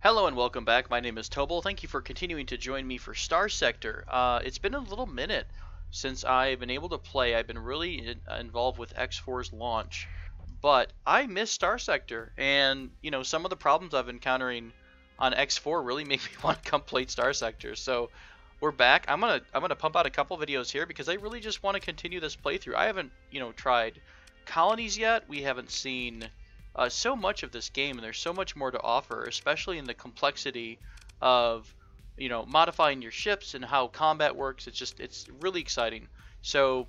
Hello and welcome back. My name is Tobal. Thank you for continuing to join me for Starsector. It's been a little minute since I've been able to play. I've been really involved with X4's launch, but I miss Starsector, and some of the problems I've been encountering on X4 really make me want to come play Starsector. So we're back. I'm gonna pump out a couple videos here because I really just want to continue this playthrough. I haven't tried colonies yet. We haven't seen so much of this game, and there's so much more to offer, especially in the complexity of modifying your ships and how combat works. It's really exciting. So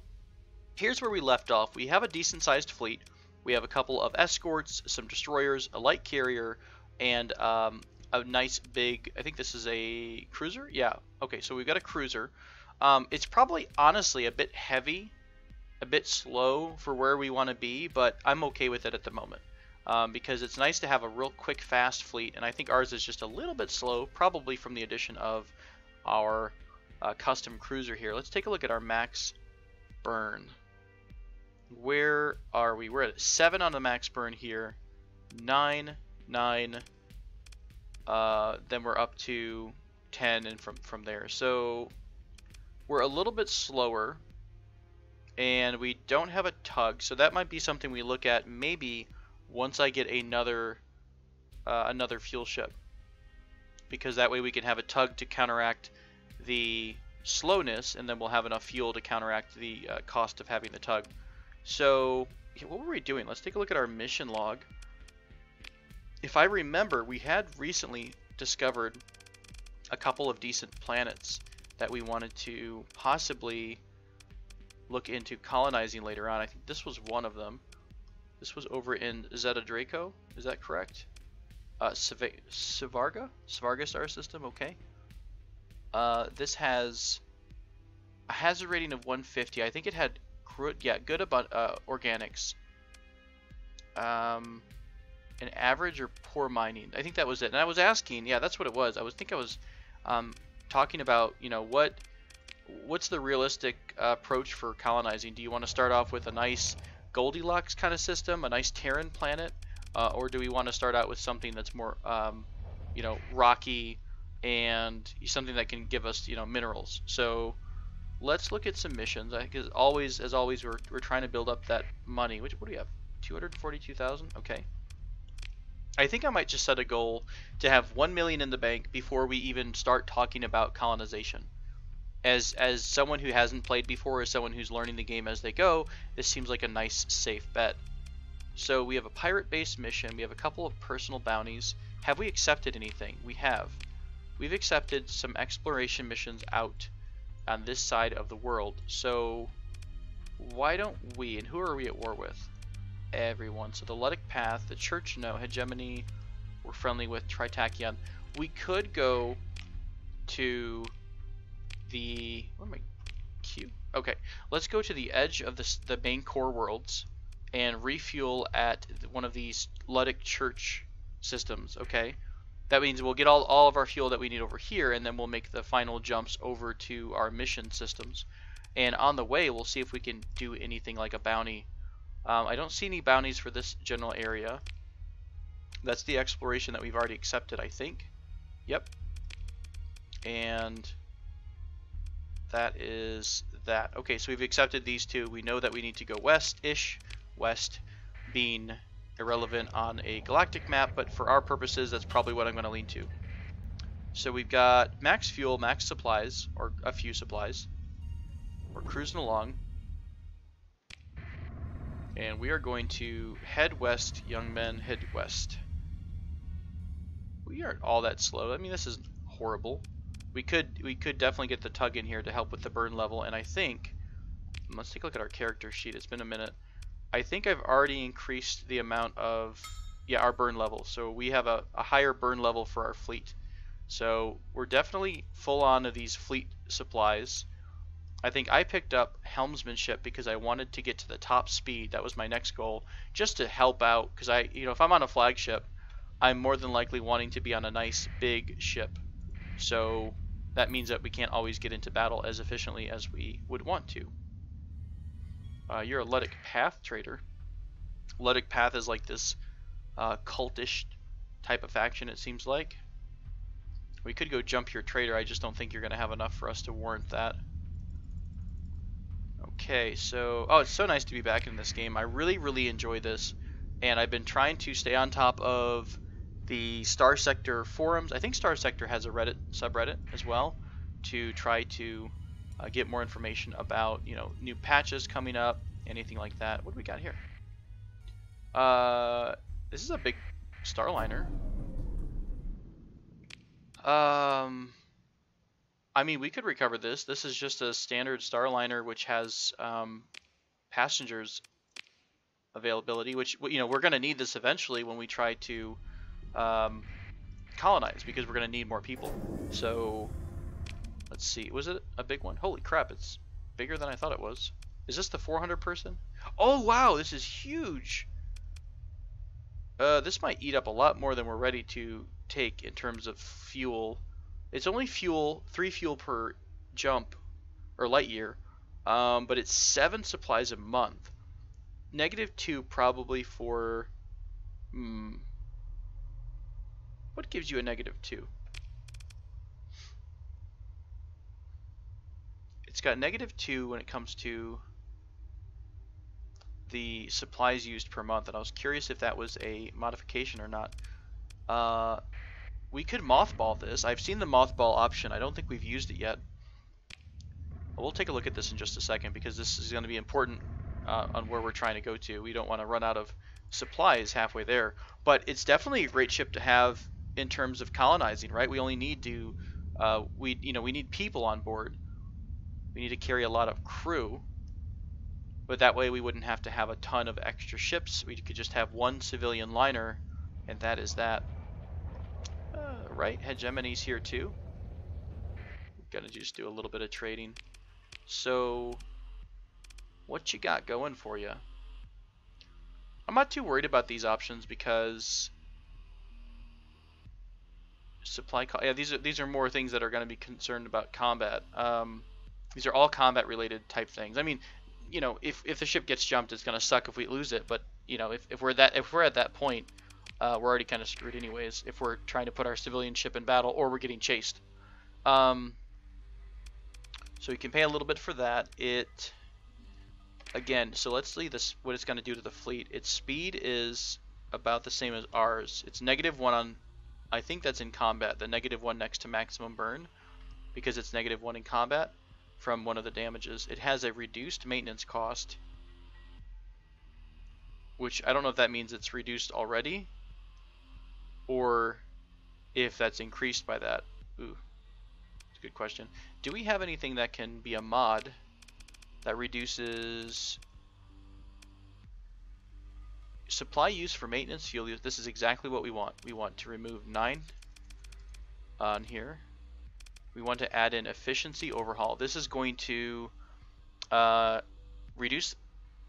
here's where we left off. We have a decent sized fleet. We have a couple of escorts, some destroyers, a light carrier, and a nice big, I think this is a cruiser. Yeah, okay, so we've got a cruiser. It's probably honestly a bit heavy, a bit slow for where we want to be, but I'm okay with it at the moment. Because it's nice to have a real quick, fast fleet, and I think ours is just a little bit slow, probably from the addition of our custom cruiser here. Let's take a look at our max burn. Where are we? We're at 7 on the max burn here, 9, 9, then we're up to 10, and from there. So we're a little bit slower, and we don't have a tug, so that might be something we look at maybe once I get another fuel ship, because that way we can have a tug to counteract the slowness, and then we'll have enough fuel to counteract the cost of having the tug. So what were we doing? Let's take a look at our mission log. If I remember, we had recently discovered a couple of decent planets that we wanted to possibly look into colonizing later on. I think this was one of them. This was over in Zeta Draco, is that correct? Savarga star system, okay. This has a hazard rating of 150. I think it had good about organics. An average or poor mining. I think that was it. And I was asking, yeah, that's what it was. I was talking about, what's the realistic approach for colonizing? Do you want to start off with a nice Goldilocks kind of system, a nice Terran planet, or do we want to start out with something that's more, rocky and something that can give us, minerals? So let's look at some missions. I think as always, we're trying to build up that money. What do we have? 242,000. Okay. I think I might just set a goal to have 1 million in the bank before we even start talking about colonization. As someone who hasn't played before, as someone who's learning the game as they go, this seems like a nice, safe bet. So we have a pirate-based mission. We have a couple of personal bounties. Have we accepted anything? We have. We've accepted some exploration missions out on this side of the world. So why don't we, and who are we at war with? Everyone. So the Ludic Path, the Church, no. Hegemony, we're friendly with Tritachyon. We could go to where am I? Q. Okay, let's go to the edge of the main core worlds and refuel at one of these Ludic Church systems. Okay, that means we'll get all of our fuel that we need over here, and then we'll make the final jumps over to our mission systems. And on the way, we'll see if we can do anything like a bounty. I don't see any bounties for this general area. That's the exploration that we've already accepted, I think. Yep. And that is that. Okay, so we've accepted these two. We know that we need to go west-ish, west being irrelevant on a galactic map, but for our purposes, that's probably what I'm going to lean to. So we've got max fuel, max supplies, or a few supplies. We're cruising along. And we are going to head west, young men, head west. We aren't all that slow. I mean, this isn't horrible. We could definitely get the tug in here to help with the burn level, and I think, let's take a look at our character sheet. It's been a minute. I think I've already increased the amount of, our burn level. So we have a higher burn level for our fleet. So we're definitely full on of these fleet supplies. I think I picked up helmsmanship because I wanted to get to the top speed. That was my next goal, just to help out, because if I'm on a flagship, I'm more than likely wanting to be on a nice big ship. So that means that we can't always get into battle as efficiently as we would want to. You're a Ludic Path trader. Ludic Path is like this cultish type of faction, it seems like. We could go jump your trader. I just don't think you're going to have enough for us to warrant that. Okay, so... Oh, it's so nice to be back in this game. I really, really enjoy this. And I've been trying to stay on top of the Starsector forums. I think Starsector has a Reddit subreddit as well to try to get more information about, you know, new patches coming up, anything like that. What do we got here? This is a big Starliner. I mean, we could recover this. This is just a standard Starliner which has passengers availability, which, you know, we're going to need this eventually when we try to colonize, because we're going to need more people. So let's see, was it a big one? Holy crap, it's bigger than I thought it was. Is this the 400 person? Oh wow, this is huge. This might eat up a lot more than we're ready to take in terms of fuel. It's only fuel, 3 fuel per jump or light year, but it's 7 supplies a month. -2 probably for what gives you a -2? It's got -2 when it comes to the supplies used per month, and I was curious if that was a modification or not. We could mothball this. I've seen the mothball option. I don't think we've used it yet. We'll take a look at this in just a second, because this is going to be important on where we're trying to go to. We don't want to run out of supplies halfway there. But it's definitely a great ship to have in terms of colonizing, right? We only need to we need people on board. We need to carry a lot of crew, but that way we wouldn't have to have a ton of extra ships. We could just have one civilian liner, and that is that. Right, hegemony's here too. Gotta just do a little bit of trading. So, what you got going for you? I'm not too worried about these options because supply. Yeah, these are more things that are going to be concerned about combat. These are all combat related type things. I mean, you know, if the ship gets jumped, it's going to suck if we lose it. But you know, if we're at that point, we're already kind of screwed anyways. If we're trying to put our civilian ship in battle or we're getting chased. So we can pay a little bit for that. Again, so let's see this. What it's going to do to the fleet. Its speed is about the same as ours. It's -1 on. I think that's in combat. The -1 next to maximum burn, because it's -1 in combat from one of the damages. It has a reduced maintenance cost, which I don't know if that means it's reduced already, or if that's increased by that. Ooh, that's a good question. Do we have anything that can be a mod that reduces supply use for maintenance fuel use? This is exactly what we want. We want to remove 9 on here. We want to add in efficiency overhaul. This is going to reduce,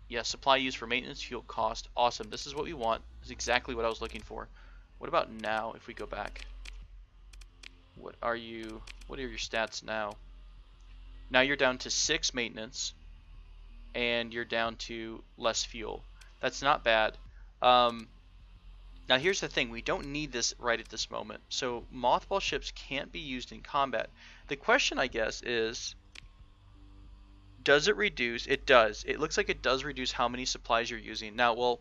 yeah, supply use for maintenance fuel cost. Awesome. This is what we want. This is exactly what I was looking for. What about now if we go back? What are your stats now? Now you're down to 6 maintenance and you're down to less fuel. That's not bad. Now here's the thing, we don't need this right at this moment. So mothball ships can't be used in combat. The question, I guess, is, does it reduce? It does. It looks like it does reduce how many supplies you're using. Now, well,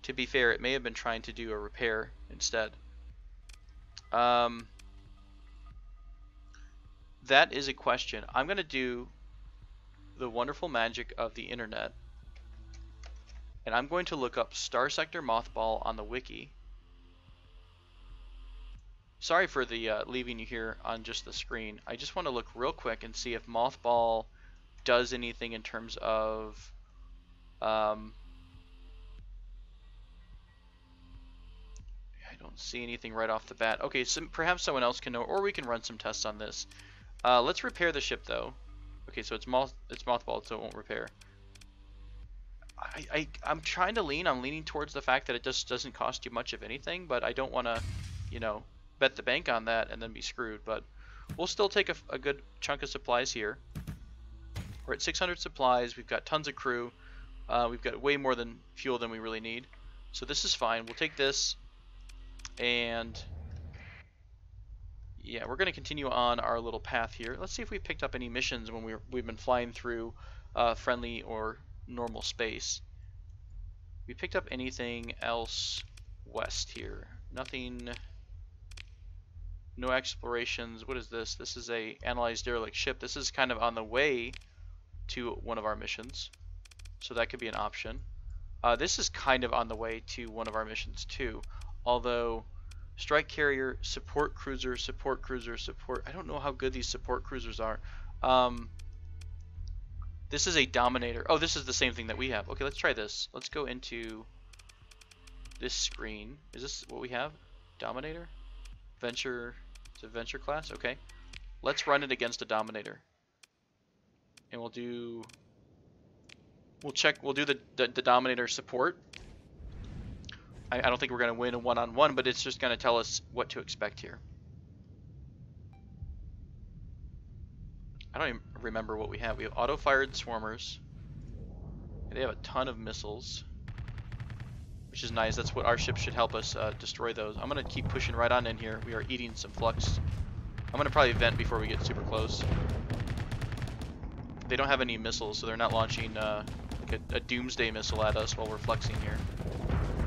to be fair, it may have been trying to do a repair instead. That is a question. I'm going to do the wonderful magic of the internet, and I'm going to look up Starsector Mothball on the wiki. Sorry for the leaving you here on just the screen. I just want to look real quick and see if Mothball does anything in terms of I don't see anything right off the bat. Okay, so perhaps someone else can know, or we can run some tests on this. Let's repair the ship though. Okay, so it's mothballed, so it won't repair. I'm trying to I'm leaning towards the fact that it just doesn't cost you much of anything, but I don't want to, you know, bet the bank on that and then be screwed. But we'll still take a good chunk of supplies here. We're at 600 supplies. We've got tons of crew. We've got way more than fuel than we really need. So this is fine. We'll take this, and yeah, we're going to continue on our little path here. Let's see if we picked up any missions when we've been flying through friendly or normal space. We picked up anything else west here? Nothing. No explorations. What is this? This is a analyzed derelict ship. This is kind of on the way to one of our missions, so that could be an option. This is kind of on the way to one of our missions too, although strike carrier, support cruiser, support cruiser, support. I don't know how good these support cruisers are. This is a dominator. Oh, this is the same thing that we have. Okay, let's try this. Let's go into this screen. Is this what we have? Dominator? Venture. It's a venture class? Okay. Let's run it against a dominator. And we'll do the dominator support. I don't think we're going to win a one-on-one, but it's just going to tell us what to expect here. I don't even remember what we have. We have auto-fired swarmers. They have a ton of missiles, which is nice. That's what our ship should help us destroy those. I'm going to keep pushing right on in here. We are eating some flux. I'm going to probably vent before we get super close. They don't have any missiles, so they're not launching like a doomsday missile at us while we're flexing here.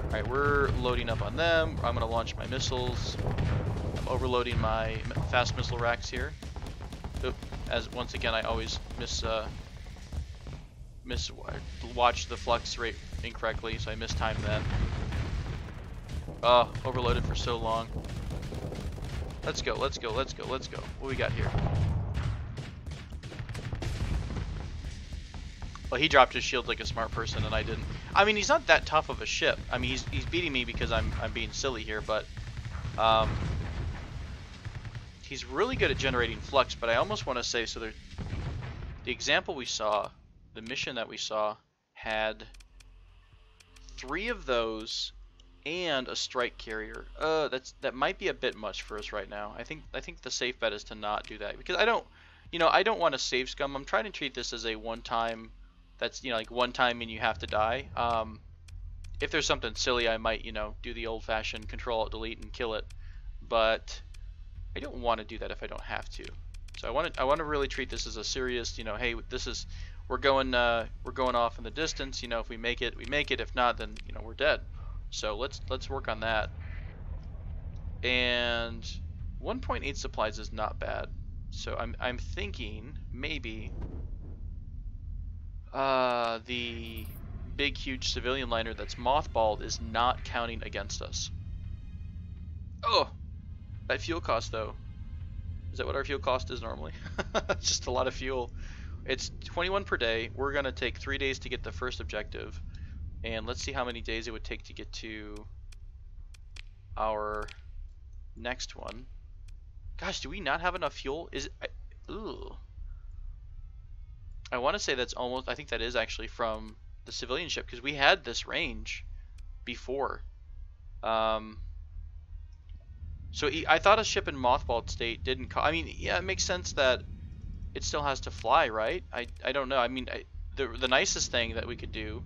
Alright, we're loading up on them. I'm going to launch my missiles. I'm overloading my fast missile racks here. Oop, as once again, I always watch the flux rate incorrectly, so I mistimed that. Oh, overloaded for so long. Let's go, let's go, let's go, let's go. What we got here? Well, he dropped his shield like a smart person, and I didn't. I mean, he's not that tough of a ship. I mean, he's beating me because I'm being silly here, but he's really good at generating flux. But I almost want to say, so the example we saw, the mission that we saw, had 3 of those and a strike carrier. That might be a bit much for us right now. I think the safe bet is to not do that, because I don't want to save scum. I'm trying to treat this as a one-time. That's, like one time and you have to die. If there's something silly, I might, do the old-fashioned Control-Alt-Delete and kill it. But I don't want to do that if I don't have to. So I want to really treat this as a serious, hey, we're going off in the distance. If we make it, we make it. If not, then we're dead. So let's work on that. And 1.8 supplies is not bad. So I'm thinking maybe the big huge civilian liner that's mothballed is not counting against us. Oh, that fuel cost though. Is that what our fuel cost is normally? It's just a lot of fuel. It's 21 per day. We're gonna take 3 days to get the first objective, and let's see how many days it would take to get to our next one. Gosh, do we not have enough fuel? Is it? Ooh. I want to say that's almost. I think that is actually from the civilian ship, because we had this range before. So I thought a ship in mothballed state didn't. I mean, yeah, it makes sense that it still has to fly, right? I don't know. I mean, the nicest thing that we could do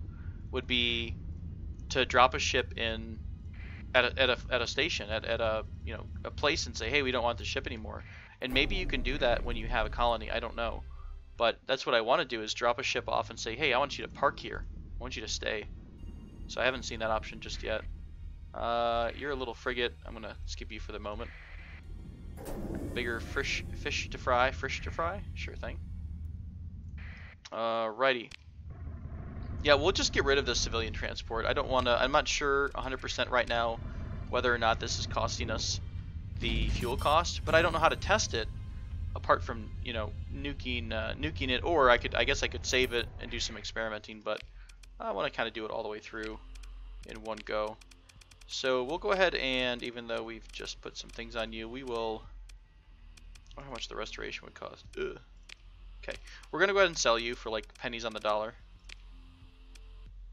would be to drop a ship in at a station, at a a place, and say, hey, we don't want the ship anymore. And maybe you can do that when you have a colony. I don't know, but that's what I want to do, is drop a ship off and say, hey, I want you to park here. I want you to stay. So I haven't seen that option just yet. You're a little frigate. I'm gonna skip you for the moment. Bigger fish to fry. Sure thing. Righty. Yeah, we'll just get rid of the civilian transport. I don't want to. I'm not sure 100% right now whether or not this is costing us the fuel cost, but I don't know how to test it apart from nuking it. Or I guess I could save it and do some experimenting, but I want to kind of do it all the way through in one go. So we'll go ahead, and even though we've just put some things on you, we will. I wonder how much the restoration would cost. Ugh. Okay, we're gonna go ahead and sell you for like pennies on the dollar.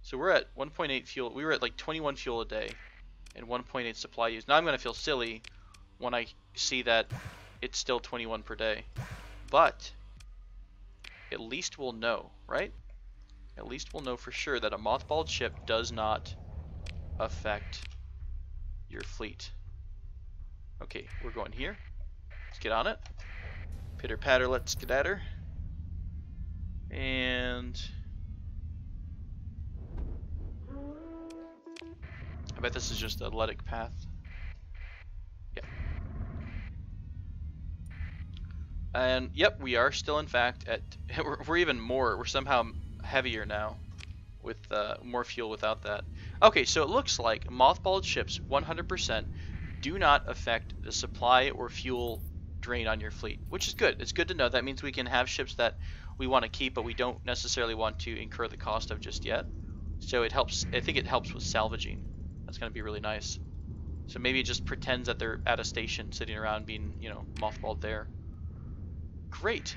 So we're at 1.8 fuel. We were at like 21 fuel a day and 1.8 supply use. Now I'm gonna feel silly when I see that it's still 21 per day, but at least we'll know, right? At least we'll know for sure that a mothballed ship does not affect your fleet. Okay, we're going here. Let's get on it. Pitter patter, let's skedatter. And I bet this is just an athletic path. Yep. And yep, we are still in fact at, we're even more, we're somehow heavier now with more fuel without that. Okay, so it looks like mothballed ships 100% do not affect the supply or fuel drain on your fleet, which is good. It's good to know. That means we can have ships that we want to keep, but we don't necessarily want to incur the cost of just yet. So it helps. I think it helps with salvaging. That's going to be really nice. So maybe it just pretends that they're at a station sitting around being, you know, mothballed there. Great.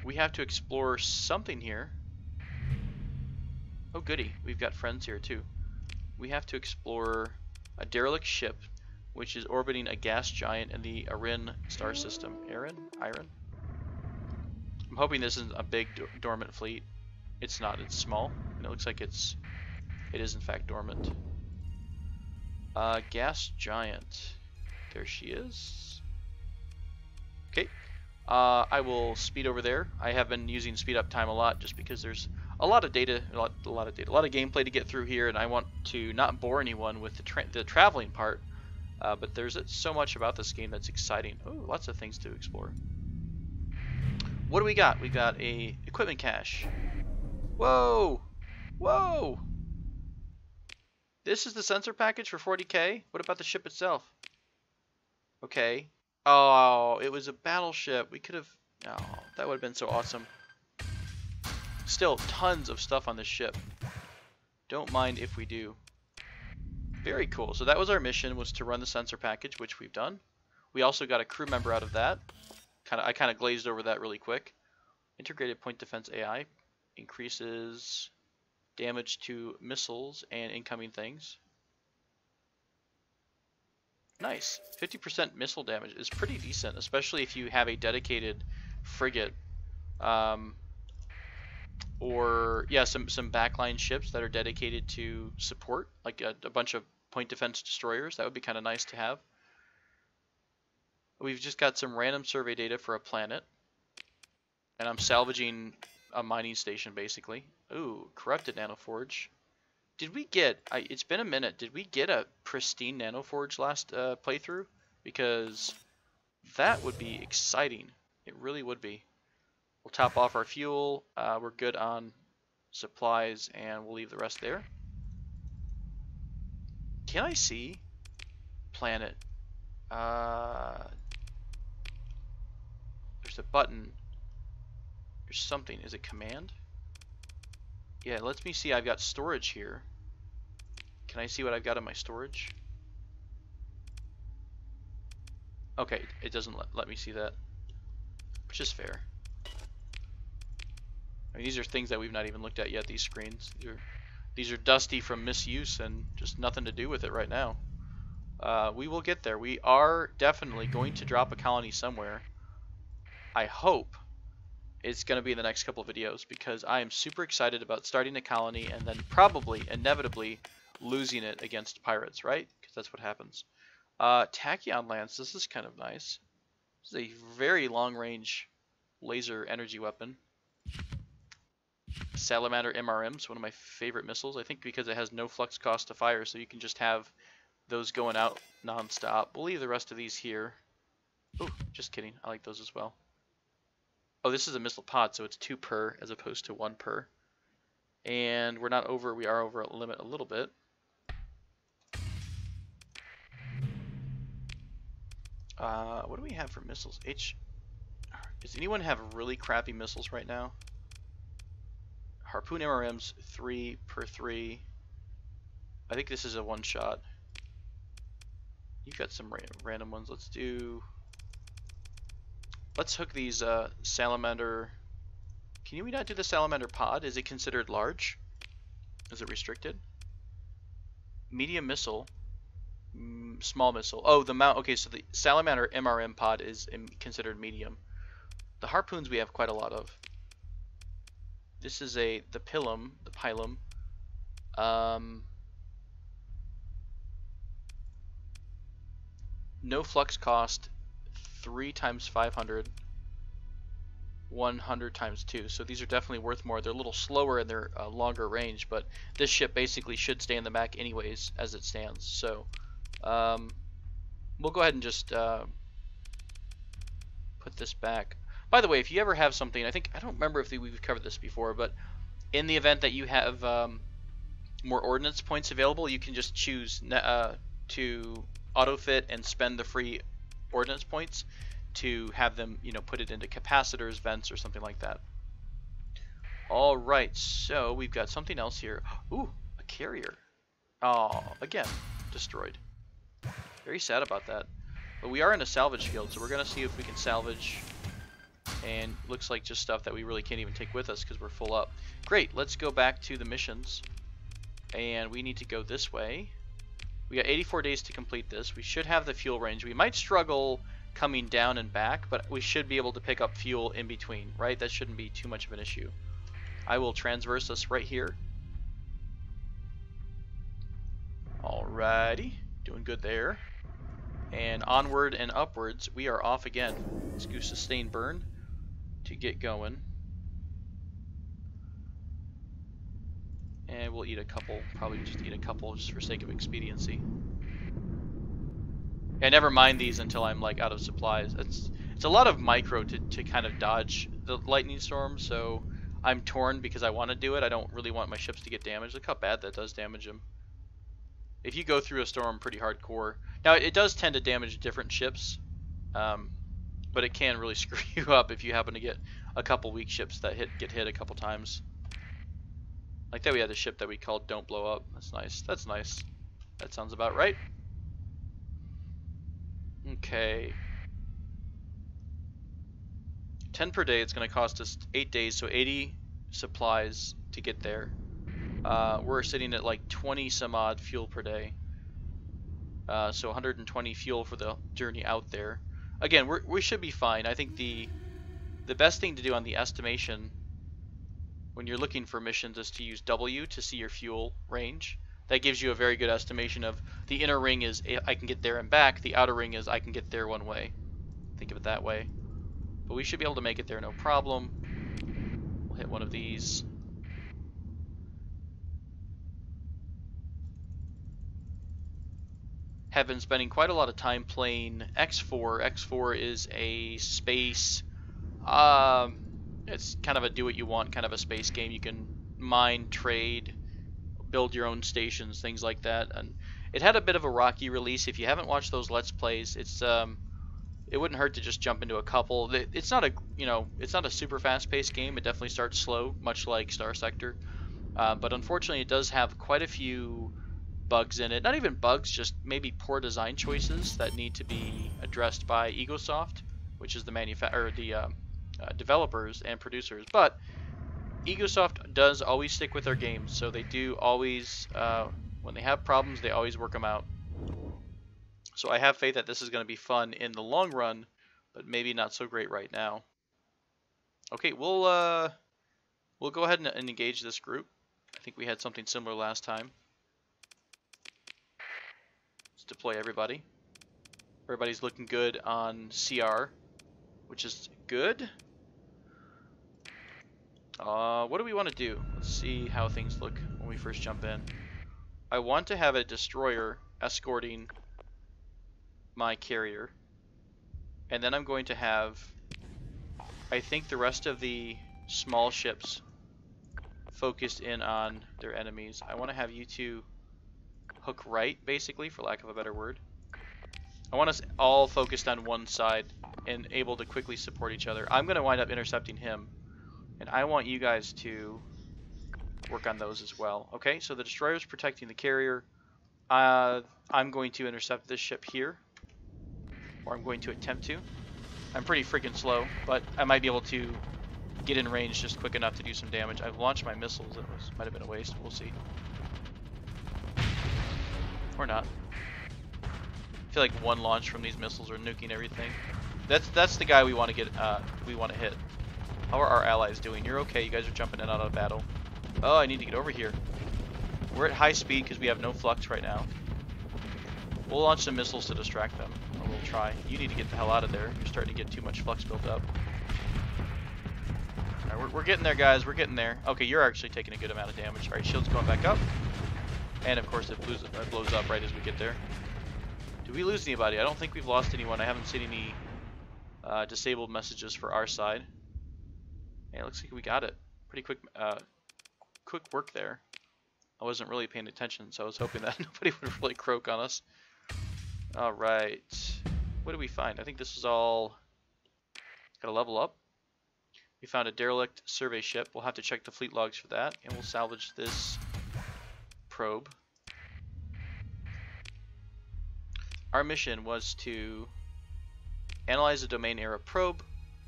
We have to explore something here. Oh goody, we've got friends here too. We have to explore a derelict ship which is orbiting a gas giant in the Arin star system. Iron? I'm hoping this isn't a big dormant fleet. It's not, it's small. And it looks like it is in fact dormant. Gas giant. There she is. Okay. I will speed over there. I have been using speed up time a lot just because there's a lot of data, a lot of gameplay to get through here, and I want to not bore anyone with the traveling part. But there's so much about this game that's exciting. Oh, lots of things to explore. What do we got? We got a equipment cache. Whoa! Whoa! This is the sensor package for 40k? What about the ship itself? Okay. Oh, it was a battleship. We could have... Oh, that would have been so awesome. Still, tons of stuff on this ship. Don't mind if we do. Very cool. So that was our mission, was to run the sensor package, which we've done. We also got a crew member out of that. I kind of glazed over that really quick. Integrated point defense AI increases damage to missiles and incoming things. Nice. 50% missile damage is pretty decent, especially if you have a dedicated frigate. Or yeah, some backline ships that are dedicated to support, like a bunch of point defense destroyers. That would be kind of nice to have. We've just got some random survey data for a planet, and I'm salvaging a mining station basically. Ooh, corrupted nanoforge. Did we get? It's been a minute. Did we get a pristine nanoforge last playthrough? Because that would be exciting. It really would be. We'll top off our fuel. We're good on supplies, and we'll leave the rest there. Can I see planet? There's a button. There's something. Is it command? Yeah, let me see. I've got storage here. Can I see what I've got in my storage? Okay, it doesn't let me see that, which is fair. I mean, these are things that we've not even looked at yet, these screens. These are dusty from misuse and just nothing to do with it right now. We will get there. We are definitely going to drop a colony somewhere. I hope it's going to be in the next couple of videos, because I am super excited about starting a colony and then probably, inevitably, losing it against pirates, right? Because that's what happens. Tachyon Lance, this is kind of nice. This is a very long-range laser energy weapon. Salamander MRMs, one of my favorite missiles, I think, because it has no flux cost to fire, so you can just have those going out non-stop. We'll leave the rest of these here. Oh, just kidding. I like those as well. Oh, this is a missile pod, so it's 2 per as opposed to 1 per. And we're not over, we are over a limit a little bit. What do we have for missiles? Does anyone have really crappy missiles right now? Harpoon MRMs, 3 per 3. I think this is a one-shot. You've got some random ones. Let's hook these Salamander. Can we not do the Salamander pod? Is it considered large? Is it restricted? Medium missile. Small missile. Oh, the mount. Okay, so the Salamander MRM pod is considered medium. The harpoons we have quite a lot of. This is the pilum. No flux cost, 3 times 500, 100 times 2. So these are definitely worth more. They're a little slower and they're longer range, but this ship basically should stay in the back anyways as it stands. So we'll go ahead and just put this back. By the way, if you ever have something, I don't remember if we've covered this before, but in the event that you have more ordnance points available, you can just choose to autofit and spend the free ordnance points to have them, put it into capacitors, vents, or something like that. All right, so we've got something else here. Ooh, a carrier. Oh, again, destroyed. Very sad about that. But we are in a salvage field, so we're going to see if we can salvage. And looks like just stuff that we really can't even take with us because we're full up. Great, let's go back to the missions. And we need to go this way. We got 84 days to complete this. We should have the fuel range. We might struggle coming down and back, but we should be able to pick up fuel in between, right? That shouldn't be too much of an issue. I will transverse us right here. Alrighty, doing good there. And onward and upwards, we are off again. Let's do sustain burn to get going. And we'll eat a couple, probably just eat a couple just for sake of expediency. Yeah, never mind these until I'm like out of supplies. It's a lot of micro to kind of dodge the lightning storm, so I'm torn because I want to do it. I don't really want my ships to get damaged. Look how bad that does damage them. If you go through a storm pretty hardcore. Now it does tend to damage different ships, but it can really screw you up if you happen to get a couple weak ships that get hit a couple times. Like that we had a ship that we called Don't Blow Up. That's nice. That's nice. That sounds about right. Okay. 10 per day. It's going to cost us 8 days, so 80 supplies to get there. We're sitting at like 20 some odd fuel per day. So 120 fuel for the journey out there. Again, we should be fine. I think the best thing to do on the estimation when you're looking for missions is to use W to see your fuel range. That gives you a very good estimation of the inner ring is I can get there and back. The outer ring is I can get there one way. Think of it that way. But we should be able to make it there no problem. We'll hit one of these. Have been spending quite a lot of time playing X4. X4 is a space, it's kind of a do-what-you-want kind of a space game. You can mine, trade, build your own stations, things like that. And it had a bit of a rocky release. If you haven't watched those Let's Plays, it's it wouldn't hurt to just jump into a couple. It's not a it's not a super fast-paced game. It definitely starts slow, much like Starsector. But unfortunately, it does have quite a few bugs in it. Not even bugs, just maybe poor design choices that need to be addressed by Egosoft, which is the developers and producers. But Egosoft does always stick with their games, so they do always, when they have problems, they always work them out. So I have faith that this is going to be fun in the long run, but maybe not so great right now. Okay, we'll go ahead and engage this group. I think we had something similar last time. Let's deploy everybody. Everybody's looking good on CR, which is good. What do we want to do? Let's see how things look when we first jump in. I want to have a destroyer escorting my carrier, and then I'm going to have, I think, the rest of the small ships focused in on their enemies. I want to have you two hook right, basically, for lack of a better word. I want us all focused on one side and able to quickly support each other. I'm going to wind up intercepting him, and I want you guys to work on those as well. Okay, so the destroyer's protecting the carrier. I'm going to intercept this ship here, or I'm going to attempt to. I'm pretty freaking slow, but I might be able to get in range just quick enough to do some damage. I've launched my missiles. It might have been a waste. We'll see. Or not. I feel like one launch from these missiles are nuking everything. That's the guy we want to get. We want to hit. How are our allies doing? You're okay. You guys are jumping in and out of battle. Oh, I need to get over here. We're at high speed because we have no flux right now. We'll launch some missiles to distract them. we'll try. You need to get the hell out of there. You're starting to get too much flux built up. Alright, we're getting there, guys. We're getting there. Okay, you're actually taking a good amount of damage. Alright, shield's going back up. And of course it blows up right as we get there. Did we lose anybody? I don't think we've lost anyone. I haven't seen any disabled messages for our side. Yeah, it looks like we got it. Pretty quick work there. I wasn't really paying attention, so I was hoping that nobody would really croak on us. Alright. What do we find? I think this is all... Got to level up. We found a derelict survey ship. We'll have to check the fleet logs for that, and we'll salvage this probe. Our mission was to analyze a domain era probe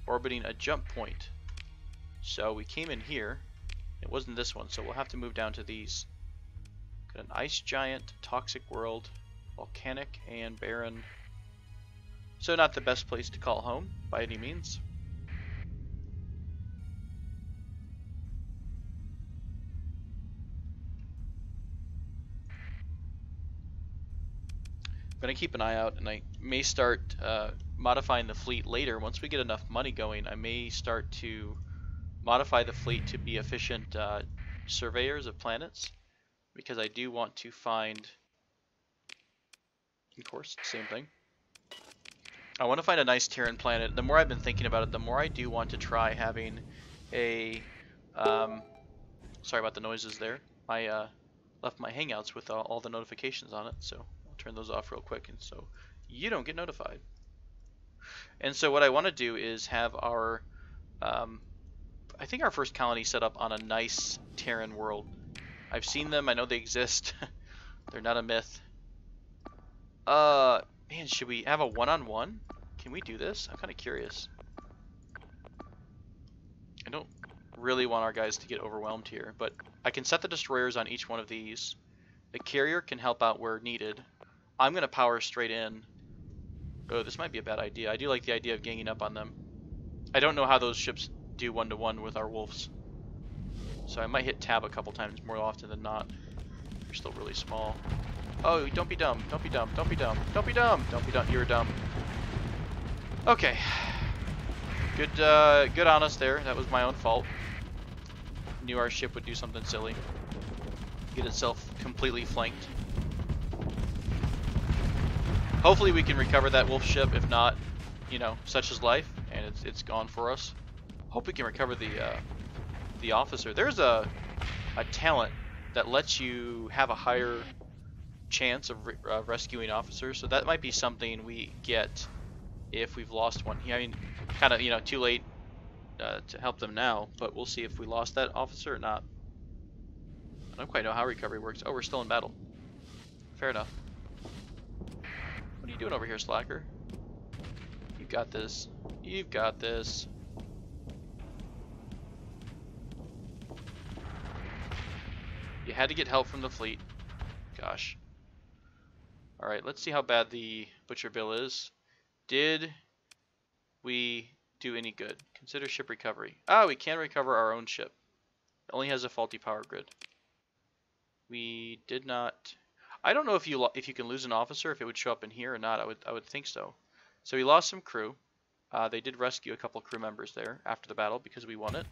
orbiting a jump point. So we came in here. It wasn't this one, so we'll have to move down to these. Got an ice giant, toxic world, volcanic, and barren. So not the best place to call home by any means. I'm going to keep an eye out, and I may start modifying the fleet later. Once we get enough money going, I may start to modify the fleet to be efficient surveyors of planets, because I do want to find, of course, same thing. I want to find a nice Terran planet. The more I've been thinking about it, the more I do want to try having a, sorry about the noises there. I left my Hangouts with all the notifications on it, so turn those off real quick, and so you don't get notified. And so what I want to do is have our I think our first colony set up on a nice Terran world. I've seen them, I know they exist. They're not a myth. Man, should we have a one-on-one? Can we do this? I'm kind of curious. I don't really want our guys to get overwhelmed here, but I can set the destroyers on each one of these. The carrier can help out where needed. I'm going to power straight in. Oh, this might be a bad idea. I do like the idea of ganging up on them. I don't know how those ships do one-to-one with our wolves. So I might hit tab a couple times more often than not. You're still really small. Oh, don't be dumb. Don't be dumb. Don't be dumb. Don't be dumb. Don't be dumb. You're dumb. Okay. Good on us there. That was my own fault. Knew our ship would do something silly. Get itself completely flanked. Hopefully we can recover that wolf ship. If not, you know, such is life, and it's gone for us. Hope we can recover the officer. There's a talent that lets you have a higher chance of rescuing officers, so that might be something we get if we've lost one. I mean, kind of, you know, too late to help them now, but we'll see if we lost that officer or not. I don't quite know how recovery works. Oh, we're still in battle. Fair enough. What are you doing over here, Slacker? You've got this. You've got this. You had to get help from the fleet. Gosh. Alright, let's see how bad the butcher bill is. Did we do any good? Consider ship recovery. Ah, we can recover our own ship. It only has a faulty power grid. We did not... I don't know if you can lose an officer, if it would show up in here or not. I would think so. So we lost some crew. They did rescue a couple crew members there after the battle because we won it.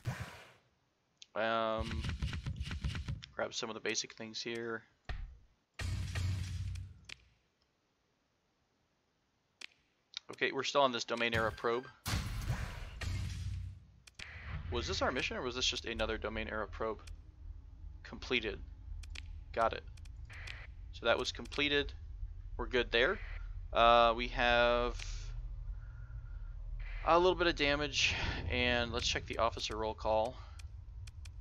Grab some of the basic things here. Okay, we're still on this domain era probe. Was this our mission, or was this just another domain era probe? Completed. Got it. So that was completed. We're good there. We have a little bit of damage, and let's check the officer roll call.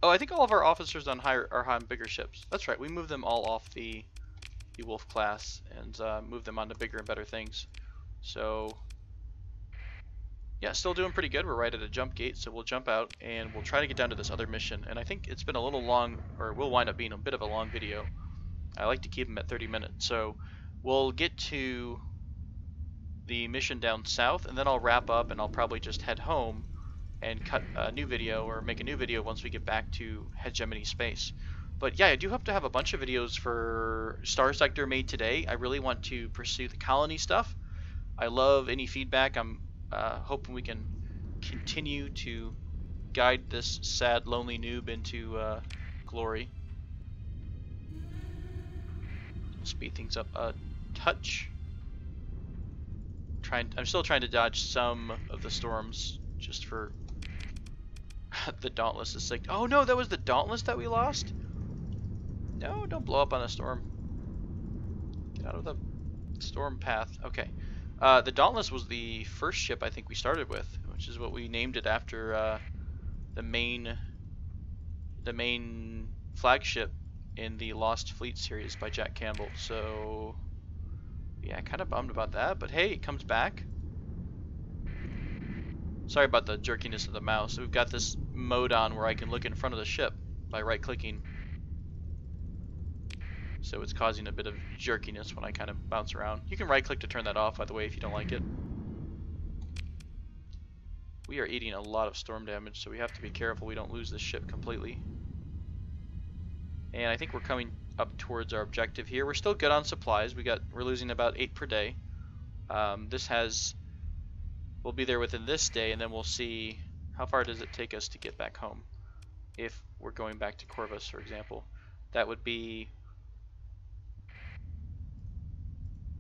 Oh, I think all of our officers are on bigger ships. That's right, we moved them all off the Wolf class and moved them onto bigger and better things. So, yeah, still doing pretty good. We're right at a jump gate, so we'll jump out and we'll try to get down to this other mission. And I think it's been a little long, or will wind up being a bit of a long video. I like to keep them at 30 minutes. So we'll get to the mission down south, and then I'll wrap up and I'll probably just head home and cut a new video, or make a new video once we get back to Hegemony space. But yeah, I do hope to have a bunch of videos for Starsector made today. I really want to pursue the colony stuff. I love any feedback. I'm hoping we can continue to guide this sad, lonely noob into glory. Speed things up a touch. I'm still trying to dodge some of the storms just for the Dauntless' sake. Oh no, that was the Dauntless that we lost? No, don't blow up on a storm. Get out of the storm path. Okay. The Dauntless was the first ship I think we started with, which is what we named it after the main flagship in the Lost Fleet series by Jack Campbell. So yeah, kind of bummed about that, but hey, it comes back. Sorry about the jerkiness of the mouse. We've got this mode on where I can look in front of the ship by right-clicking. So it's causing a bit of jerkiness when I kind of bounce around. You can right-click to turn that off, by the way, if you don't like it. We are eating a lot of storm damage, so we have to be careful we don't lose this ship completely. And I think we're coming up towards our objective here. We're still good on supplies. We're losing about 8 per day. We'll be there within this day, and then we'll see how far does it take us to get back home. If we're going back to Corvus, for example, that would be.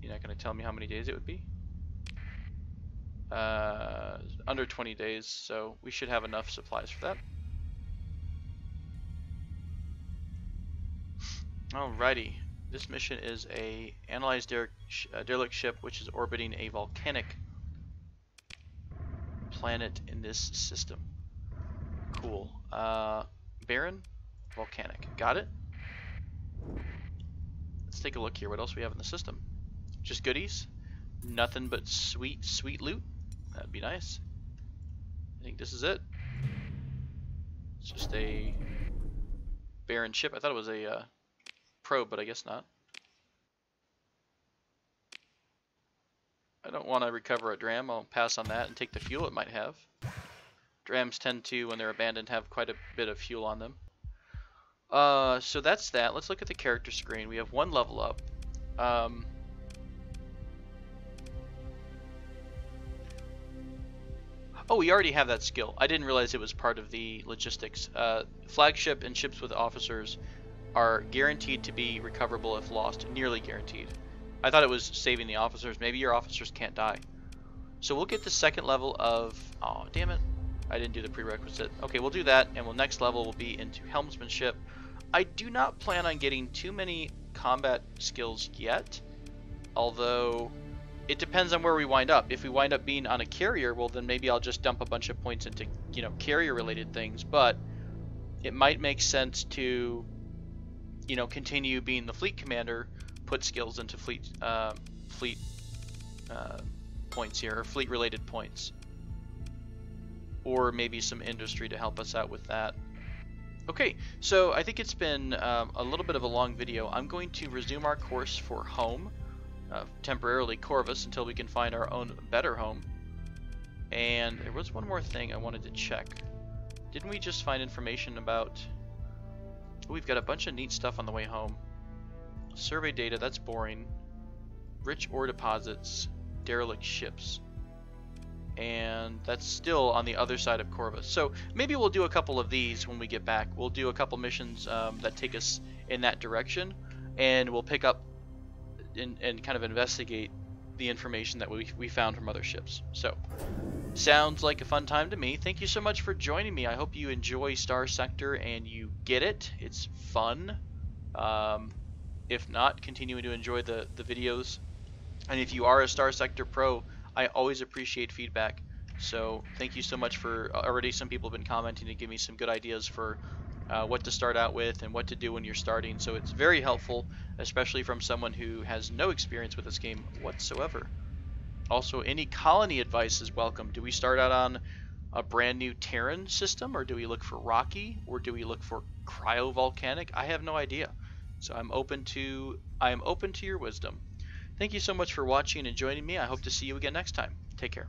You're not going to tell me how many days it would be? Under 20 days, so we should have enough supplies for that. Alrighty, this mission is a analyze derelict ship which is orbiting a volcanic planet in this system. Cool. Barren, volcanic. Got it? Let's take a look here. What else we have in the system? Just goodies? Nothing but sweet, sweet loot? That'd be nice. I think this is it. It's just a barren ship. I thought it was a probe, but I guess not. I don't want to recover a dram. I'll pass on that and take the fuel it might have. Drams tend to, when they're abandoned, have quite a bit of fuel on them. So that's that. Let's look at the character screen. We have 1 level up. Oh, we already have that skill. I didn't realize it was part of the logistics. Flagship and ships with officers are guaranteed to be recoverable if lost. Nearly guaranteed. I thought it was saving the officers. Maybe your officers can't die. So we'll get the 2nd level of... Oh, damn it. I didn't do the prerequisite. Okay, we'll do that, and next level will be into helmsmanship. I do not plan on getting too many combat skills yet, although it depends on where we wind up. If we wind up being on a carrier, well, then maybe I'll just dump a bunch of points into, carrier-related things, but it might make sense to, continue being the fleet commander, put skills into fleet points here, or fleet-related points. Or maybe some industry to help us out with that. Okay, so I think it's been a little bit of a long video. I'm going to resume our course for home, temporarily Corvus, until we can find our own better home. And there was one more thing I wanted to check. Didn't we just find information about... Oh, we've got a bunch of neat stuff on the way home. Survey data, that's boring. Rich ore deposits, derelict ships. And that's still on the other side of Corvus. So maybe we'll do a couple of these when we get back. We'll do a couple missions that take us in that direction, and we'll pick up and kind of investigate the information that we found from other ships. So, sounds like a fun time to me. Thank you so much for joining me. I hope you enjoy Starsector and you get it. It's fun. If not, continue to enjoy the videos. And if you are a Starsector pro, I always appreciate feedback. So thank you so much for already some people have been commenting to give me some good ideas for what to start out with and what to do when you're starting. So it's very helpful, especially from someone who has no experience with this game whatsoever. Also, any colony advice is welcome. Do we start out on a brand new Terran system, or do we look for rocky, or do we look for cryovolcanic? I have no idea. So I am open to your wisdom. Thank you so much for watching and joining me. I hope to see you again next time. Take care.